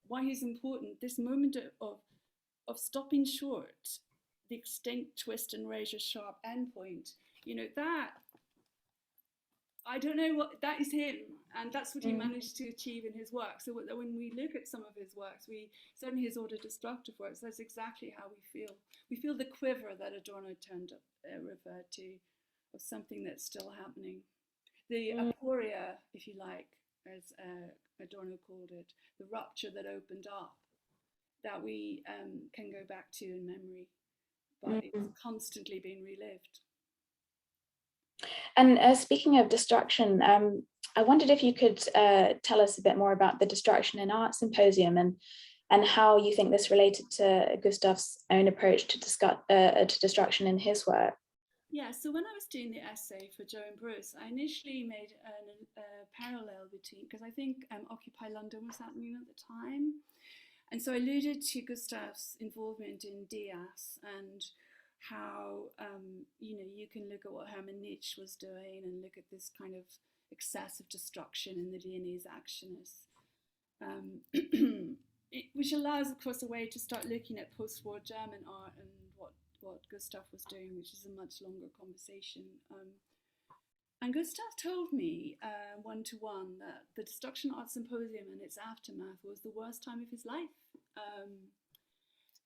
why he's important, this moment of stopping short, the extinct twist and razor sharp endpoint, that, I don't know what, that is him, and that's what he managed to achieve in his work. So when we look at some of his works, certainly his order destructive works, that's exactly how we feel. We feel the quiver that Adorno referred to, of something that's still happening. The aporia, if you like, as Adorno called it, the rupture that opened up, that we can go back to in memory, but it's constantly being relived. And speaking of destruction, I wondered if you could tell us a bit more about the Destruction in Art Symposium and how you think this related to Gustav's own approach to destruction in his work. Yeah, so when I was doing the essay for Joe and Bruce, I initially made a parallel between, because I think Occupy London was happening at the time. And so I alluded to Gustav's involvement in Diaz and how, you can look at what Hermann Nietzsche was doing and look at this kind of excessive destruction in the Viennese actionists, which allows, of course, a way to start looking at post-war German art and what Gustav was doing, which is a much longer conversation. And Gustav told me one-to-one that the Destruction Art Symposium and its aftermath was the worst time of his life.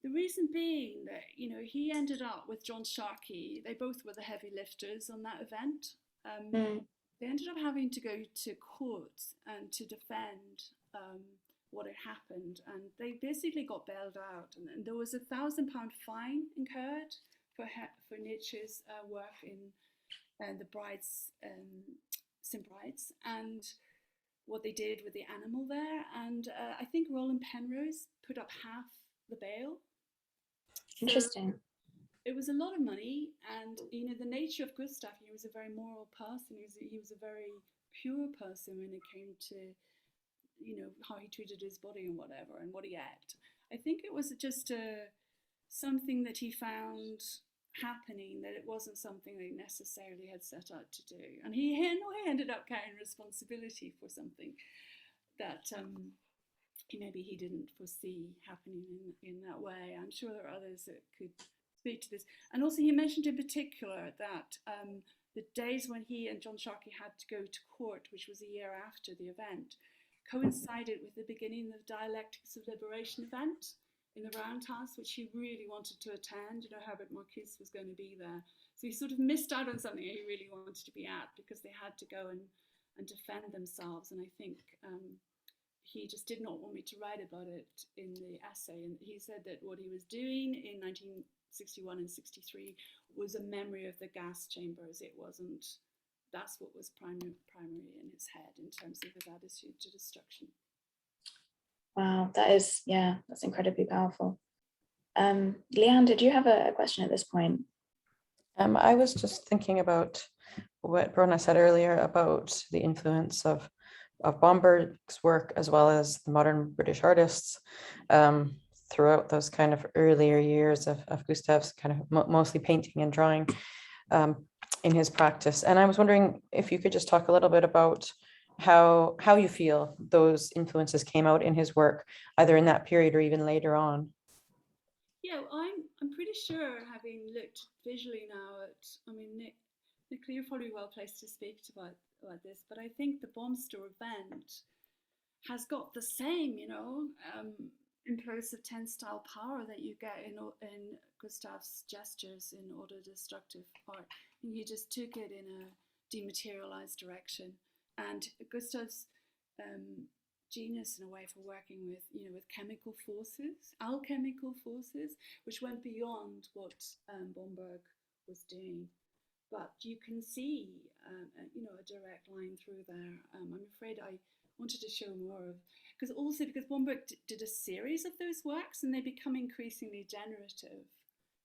The reason being that, he ended up with John Sharkey. They both were the heavy lifters on that event. They ended up having to go to court and to defend what had happened, and they basically got bailed out. And there was £1,000 fine incurred for Nietzsche's work in the Brides, St. Brides, and what they did with the animal there. And I think Roland Penrose put up half the bail. Interesting. So it was a lot of money, and the nature of Gustav, he was a very moral person. He was a very pure person when it came to how he treated his body and whatever, and what he ate. I think it was just something that he found happening, that it wasn't something that he necessarily had set out to do, and he ended up carrying responsibility for something that maybe he didn't foresee happening in that way. I'm sure there are others that could speak to this. And also he mentioned in particular that the days when he and John Sharkey had to go to court, which was a year after the event, coincided with the beginning of the Dialectics of Liberation event in the Roundhouse, which he really wanted to attend. Herbert Marcuse was going to be there. So he sort of missed out on something he really wanted to be at, because they had to go and defend themselves. And I think he just did not want me to write about it in the essay. And he said that what he was doing in 1961 and 63 was a memory of the gas chambers. It wasn't that's what was primary in his head in terms of his attitude to destruction. Wow, that's incredibly powerful. Leanne, did you have a question at this point? I was just thinking about what Brona said earlier about the influence of Bomberg's work as well as the modern British artists throughout those kind of earlier years of Gustav's kind of mostly painting and drawing in his practice. And I was wondering if you could just talk a little bit about how you feel those influences came out in his work, either in that period or even later on. Yeah, well, I'm pretty sure, having looked visually now at, I mean, Nick, you're probably well placed to speak about this, but I think the bomb store event has got the same, implosive 10 style power that you get in Gustav's gestures in auto-destructive art. And he just took it in a dematerialized direction. And Gustav's genius in a way for working with, with chemical forces, alchemical forces, which went beyond what Bomberg was doing. But you can see, a direct line through there. I'm afraid I wanted to show more of, because Bomberg did a series of those works and they become increasingly generative.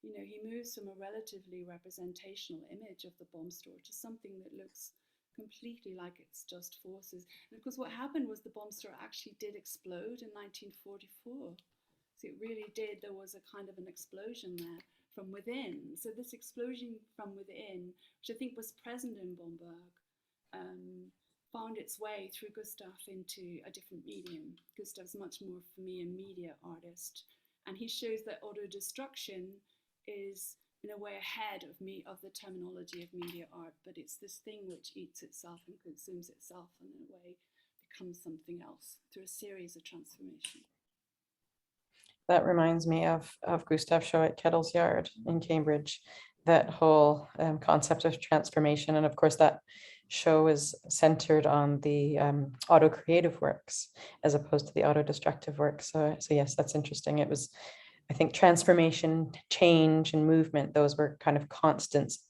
He moves from a relatively representational image of the bomb store to something that looks completely like it's just forces. And of course, what happened was the bomb store actually did explode in 1944. So it really did, there was a kind of an explosion there from within. So this explosion from within, which I think was present in Bomberg, found its way through Gustav into a different medium. Gustav's much more, for me, a media artist. And he shows that auto-destruction is in a way ahead of the terminology of media art, but it's this thing which eats itself and consumes itself and in a way becomes something else through a series of transformations. That reminds me of Gustav's show at Kettle's Yard in Cambridge, that whole concept of transformation. And of course, that show is centered on the auto-creative works as opposed to the auto-destructive works. So yes, that's interesting. It was, I think, transformation, change, and movement, those were kind of constants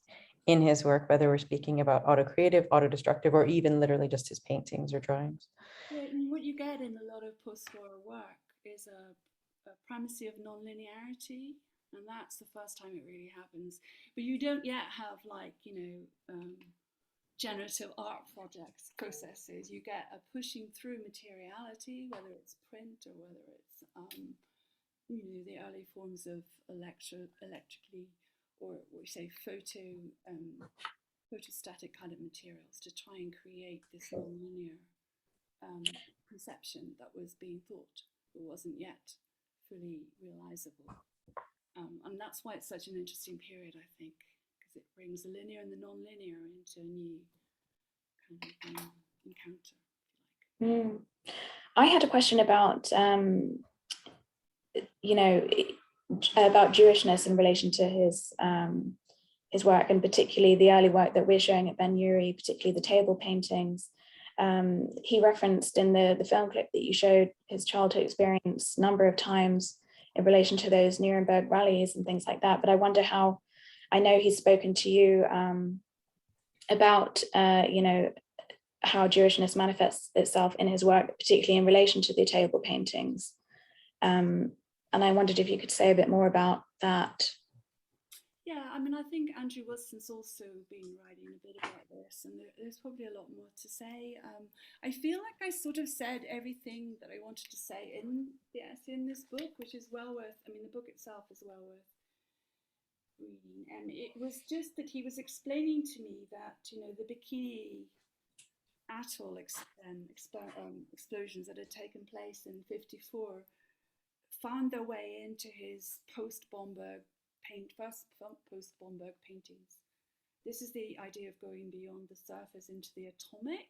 in his work, whether we're speaking about auto-creative, auto-destructive, or even literally just his paintings or drawings. Yeah, and what you get in a lot of post-war work is a primacy of non-linearity, and that's the first time it really happens. But you don't yet have generative art processes. You get a pushing through materiality, whether it's print or whether it's the early forms of electrically or we say photostatic kind of materials to try and create this non-linear conception that was being thought but wasn't yet fully realizable. And that's why it's such an interesting period, I think, because it brings the linear and the non-linear into a new kind of encounter, if you like. I had a question about, about Jewishness in relation to his work, and particularly the early work that we're showing at Ben Uri, particularly the table paintings. He referenced in the film clip that you showed his childhood experience a number of times in relation to those Nuremberg rallies and things like that. But I wonder how, I know he's spoken to you about, how Jewishness manifests itself in his work, particularly in relation to the table paintings. And I wondered if you could say a bit more about that. Yeah, I mean, I think Andrew Wilson's also been writing a bit about this, and there's probably a lot more to say. I feel like I sort of said everything that I wanted to say in this book, which is well worth, I mean, the book itself is well worth reading. And it was just that he was explaining to me that, the Bikini Atoll explosions that had taken place in '54 found their way into his post-Bomberg paintings. This is the idea of going beyond the surface into the atomic,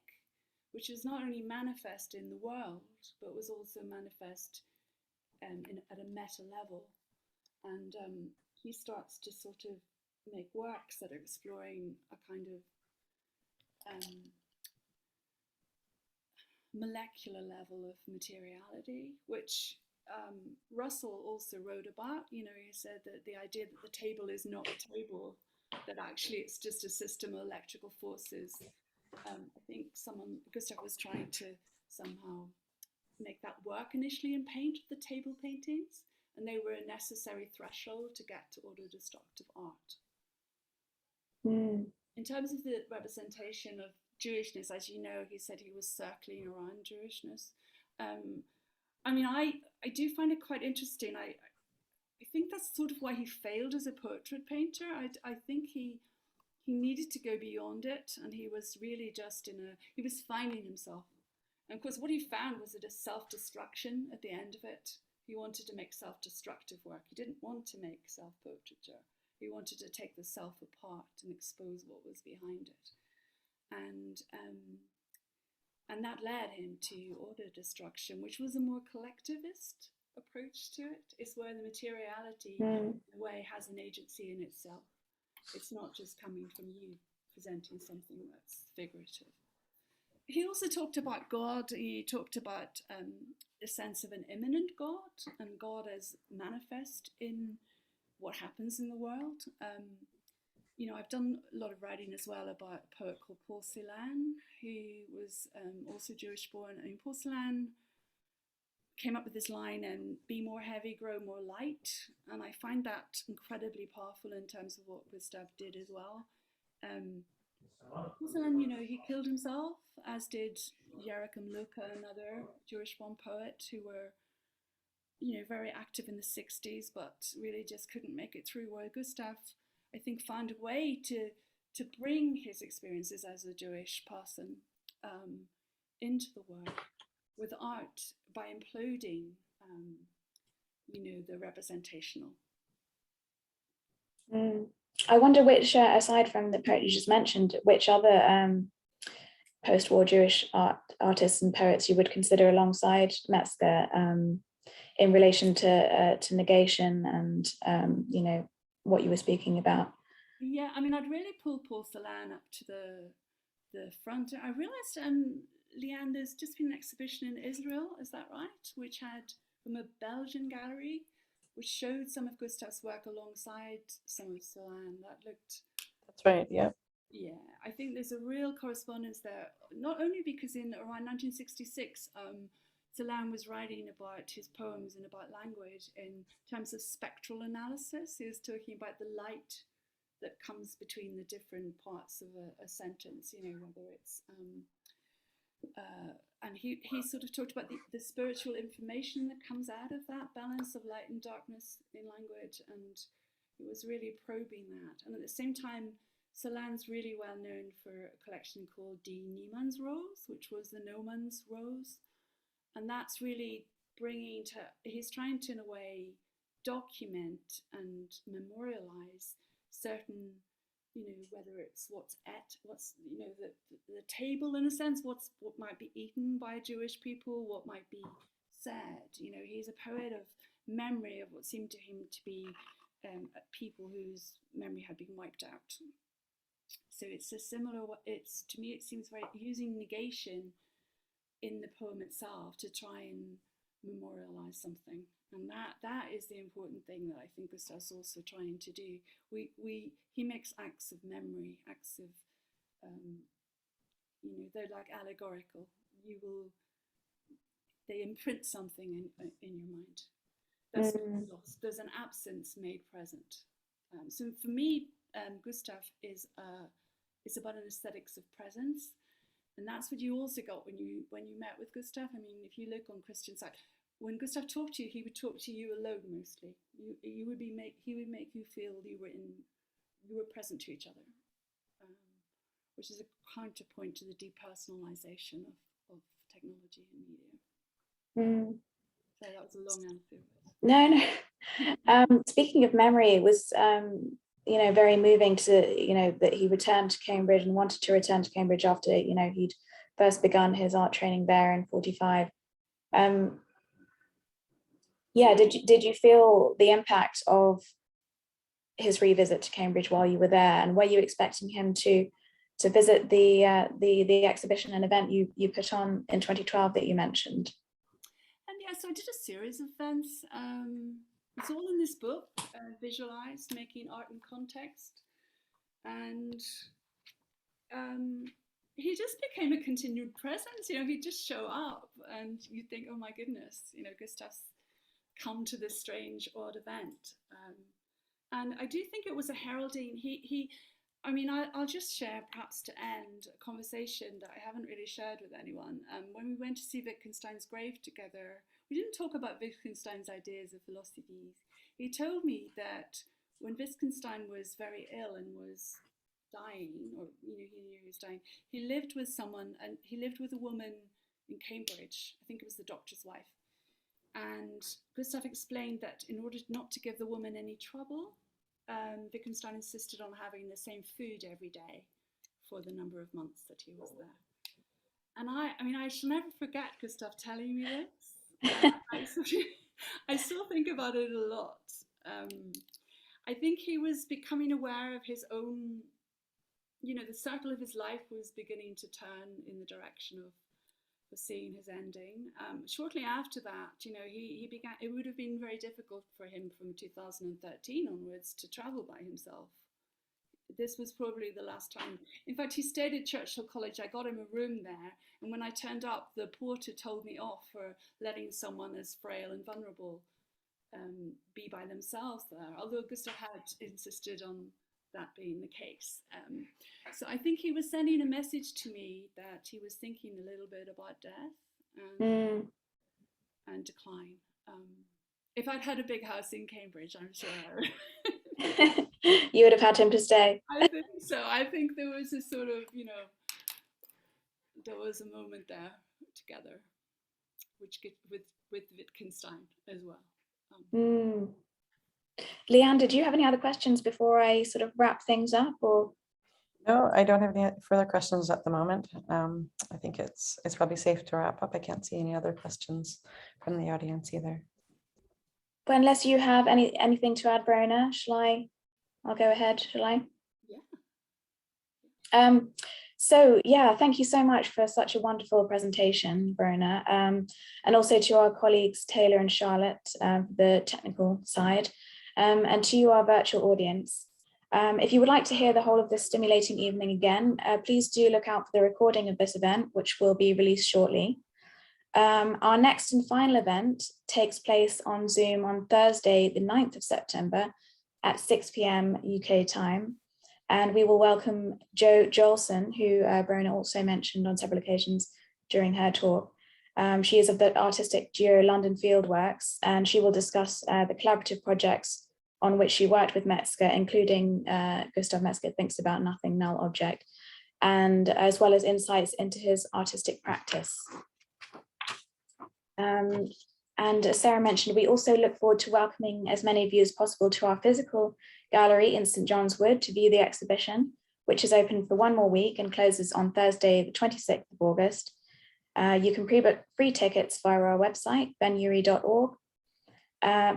which is not only manifest in the world, but was also manifest at a meta level. And he starts to sort of make works that are exploring a kind of molecular level of materiality, which Russell also wrote about. He said that the idea that the table is not a table that actually it's just a system of electrical forces. I think Gustav was trying to somehow make that work initially in paint, the table paintings, and they were a necessary threshold to get to auto-destructive art. In terms of the representation of Jewishness, as you know, he said he was circling around Jewishness. I mean, I do find it quite interesting. I think that's sort of why he failed as a portrait painter. I think he needed to go beyond it, and he was really just he was finding himself. And of course, what he found was that a self-destruction at the end of it. He wanted to make self-destructive work. He didn't want to make self-portraiture. He wanted to take the self apart and expose what was behind it. And that led him to auto-destruction, which was a more collectivist approach to it. It's where the materiality, in a way, has an agency in itself. It's not just coming from you presenting something that's figurative. He also talked about God. He talked about a sense of an immanent God, and God as manifest in what happens in the world. You know, I've done a lot of writing as well about a poet called Paul Celan, who was also Jewish born. I mean, Paul Celan came up with this line, be more heavy, grow more light. And I find that incredibly powerful in terms of what Gustav did as well. Paul Celan, you know, he killed himself, as did Joachim Luca, another Jewish-born poet, who were, you know, very active in the 60s, but really just couldn't make it through. Where Gustav, I think, found a way to bring his experiences as a Jewish person into the work with art by imploding, you know, the representational. I wonder which, aside from the poet you just mentioned, which other post-war Jewish artists and poets you would consider alongside Metzger in relation to negation and, you know, what you were speaking about? Yeah, I mean, I'd really pull Paul Celan up to the front. I realised, Leanne, there's just been an exhibition in Israel, is that right? Which had, from a Belgian gallery, which showed some of Gustav's work alongside some of Celan. That looked... That's right, yeah. Yeah, I think there's a real correspondence there, not only because in around 1966, Celan was writing about his poems and about language in terms of spectral analysis. He was talking about the light that comes between the different parts of a sentence, you know, whether it's... and he sort of talked about the spiritual information that comes out of that balance of light and darkness in language, and he was really probing that. And at the same time, Celan's really well known for a collection called Die Niemands Rose, which was the no man's rose, and that's really bringing to, he's trying to, in a way, document and memorialize certain, you know, whether it's what's, you know, the table in a sense, what might be eaten by Jewish people, what might be said. You know, he's a poet of memory, of what seemed to him to be people whose memory had been wiped out. So it's a similar, to me it seems very, using negation in the poem itself to try and memorialize something. And that is the important thing that I think Gustav's also trying to do. He makes acts of memory, acts of, you know, they're like allegorical. They imprint something in your mind. That's lost. There's an absence made present. So for me, Gustav is about an aesthetics of presence, and that's what you also got when you met with Gustav. I mean, if you look on Christian side, when Gustav talked to you, he would talk to you alone mostly. He would make you feel you were present to each other, which is a counterpoint to the depersonalization of technology and media. So that was a long answer. No. Speaking of memory, it was you know, very moving to, you know, that he returned to Cambridge and wanted to return to Cambridge after, you know, he'd first begun his art training there in 45. Yeah, did you feel the impact of his revisit to Cambridge while you were there, and were you expecting him to visit the exhibition and event you put on in 2012 that you mentioned? And yeah, so I did a series of events. It's all in this book, Visualized, Making Art in Context. And he just became a continued presence. He'd just show up, and you'd think, oh my goodness, Gustav's come to this strange, odd event. And I do think it was a heralding. I'll just share, perhaps to end, a conversation that I haven't really shared with anyone. When we went to see Wittgenstein's grave together, we didn't talk about Wittgenstein's ideas of philosophy. He told me that when Wittgenstein was very ill and was dying, or he knew he was dying, he lived with someone, and he lived with a woman in Cambridge. I think it was the doctor's wife. And Gustav explained that in order not to give the woman any trouble, Wittgenstein insisted on having the same food every day for the number of months that he was there. And I shall never forget Gustav telling me this. I still think about it a lot. I think he was becoming aware of his own, the circle of his life was beginning to turn in the direction of seeing his ending. Shortly after that, he began. It would have been very difficult for him from 2013 onwards to travel by himself. This was probably the last time. In fact, he stayed at Churchill College. I got him a room there, and when I turned up, the porter told me off for letting someone as frail and vulnerable be by themselves there, although Gustav had insisted on that being the case. So I think he was sending a message to me that he was thinking a little bit about death and decline. If I'd had a big house in Cambridge, I'm sure you would have had him to stay. I think so. I think there was a sort of, there was a moment there together, with Wittgenstein as well. Leanne, did you have any other questions before I sort of wrap things up? Or no, I don't have any further questions at the moment. I think it's probably safe to wrap up. I can't see any other questions from the audience either. Well, unless you have anything to add, Brona, I'll go ahead, shall I? Yeah. So yeah, thank you so much for such a wonderful presentation, Brona, and also to our colleagues Taylor and Charlotte, the technical side, and to you, our virtual audience. If you would like to hear the whole of this stimulating evening again, please do look out for the recording of this event, which will be released shortly. Our next and final event takes place on Zoom on Thursday, the 9th of September at 6 p.m. UK time. And we will welcome Jo Jolson, who Brona also mentioned on several occasions during her talk. She is of the artistic duo London Fieldworks, and she will discuss the collaborative projects on which she worked with Metzger, including Gustav Metzger Thinks About Nothing, Null Object, and as well as insights into his artistic practice. And as Sarah mentioned, we also look forward to welcoming as many of you as possible to our physical gallery in St John's Wood to view the exhibition, which is open for one more week and closes on Thursday, the 26th of August. You can pre-book free tickets via our website, benuri.org.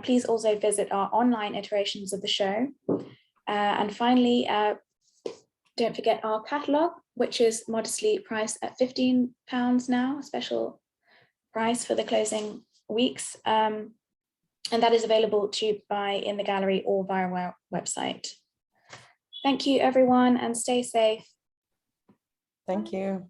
Please also visit our online iterations of the show. And finally, don't forget our catalogue, which is modestly priced at £15 now, a special price for the closing weeks. And that is available to buy in the gallery or via our website. Thank you, everyone, and stay safe. Thank you.